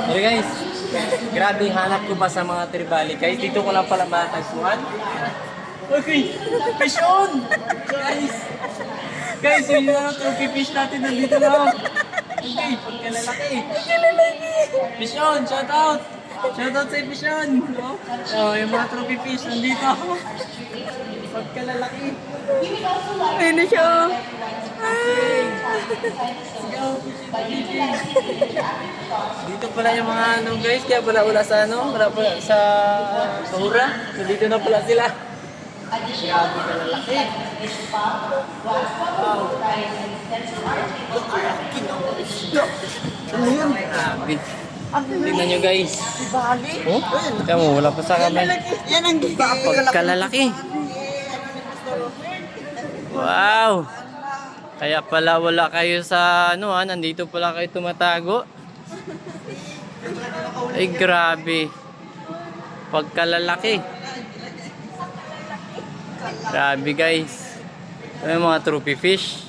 Pero guys, grabe hanap ko pa sa mga tribali. Guys, dito ko lang pala matagpuan. Okay, fish on! Guys, yun na trophy fish natin nandito na. Okay, pagkalalaki. Fish on, shout out! Shout out sa fish on! Oh, yung mga trophy fish nandito. Pagkalalaki. Ayun na siya. Dito pala yung mga ano guys, kaya pala wala sa ano, wala pala sa Kahura. Nandito na pala sila. Grabe ka lalaki. Grabe. Tingnan nyo guys. Oh? Kaya mo, wala pa sa kamay. Yan ang Pagkalalaki. Wow! Kaya pala wala kayo sa ano ha, nandito pala kayo tumatago. Ay grabe. Pagkalalaki. Grabe guys. Ito yung mga trophy fish.